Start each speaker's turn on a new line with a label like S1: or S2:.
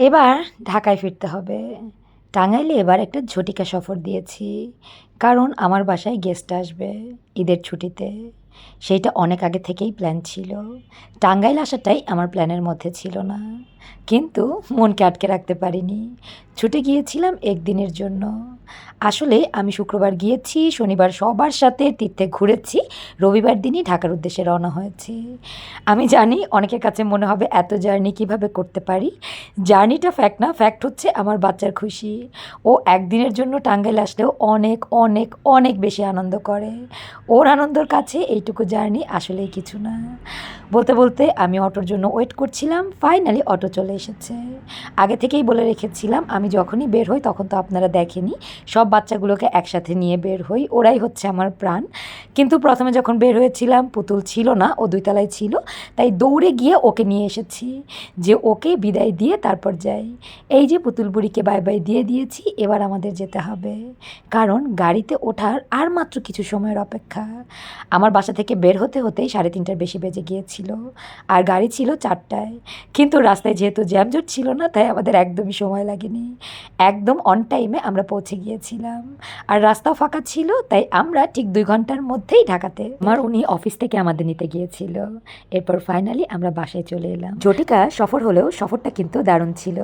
S1: এবার ঢাকায় ফিরতে হবে। টাঙ্গাইলে এবার একটা ঝটিকা সফর দিয়েছি। কারণ আমার বাসায় গেস্ট আসবে ঈদের ছুটিতে। সেইটা অনেক আগে থেকেই প্ল্যান ছিল। টাঙ্গাইল আসাটাই আমার প্ল্যানের মধ্যে ছিল না। কিন্তু মনকে আটকে রাখতে পারিনি। ছুটে গিয়েছিলাম একদিনের জন্য। আসলে আমি শুক্রবার গিয়েছি, শনিবার সবার সাথে তীর্থে ঘুরেছি, রবিবার দিনই ঢাকার উদ্দেশ্যে রওনা হয়েছি। আমি জানি অনেকের কাছে মনে হবে এত জার্নি কীভাবে করতে পারি। জার্নিটা ফ্যাক্ট না, ফ্যাক্ট হচ্ছে আমার বাচ্চার খুশি। ও একদিনের জন্য টাঙ্গাইল আসলেও অনেক অনেক অনেক বেশি আনন্দ করে। ওর আনন্দর কাছে এইটুকু জার্নি আসলেই কিছু না। বলতে বলতে আমি অটোর জন্য ওয়েট করছিলাম, ফাইনালি অটো চলে এসেছে। আগে থেকেই বলে রেখেছিলাম আমি যখনই বের হই তখন তো আপনারা দেখেনি, সব বাচ্চাগুলোকে একসাথে নিয়ে বের হই, ওরাই হচ্ছে আমার প্রাণ। কিন্তু প্রথমে যখন বের হয়েছিলাম পুতুল ছিল না, ও 2 তলায় ছিল, তাই দৌড়ে গিয়ে ওকে নিয়ে এসেছি যে ওকে বিদায় দিয়ে তারপর যাই। এই যে পুতুল বুড়িকে বাই বাই দিয়ে দিয়েছি, এবার আমাদের যেতে হবে। কারণ গাড়িতে ওঠার আর মাত্র কিছু সময়ের অপেক্ষা। আমার বাসা থেকে বের হতে হতেই 3:30টার বেশি বেজে গিয়েছিল, আর গাড়ি ছিল 4টায়। কিন্তু রাস্তায় যেহেতু জ্যামজট ছিল না, তাই আমাদের একদমই সময় লাগেনি। একদম অন টাইমে আমরা পৌঁছে গিয়েছিলাম, আর রাস্তাও ফাঁকা ছিল, তাই আমরা ঠিক 2 ঘন্টার মধ্যেই ঢাকাতে। আমার উনি অফিস থেকে আমাদের নিতে গিয়েছিল। এরপর ফাইনালি আমরা বাসায় চলে এলাম। জটিকা সফর হলেও সফরটা কিন্তু দারুণ ছিল।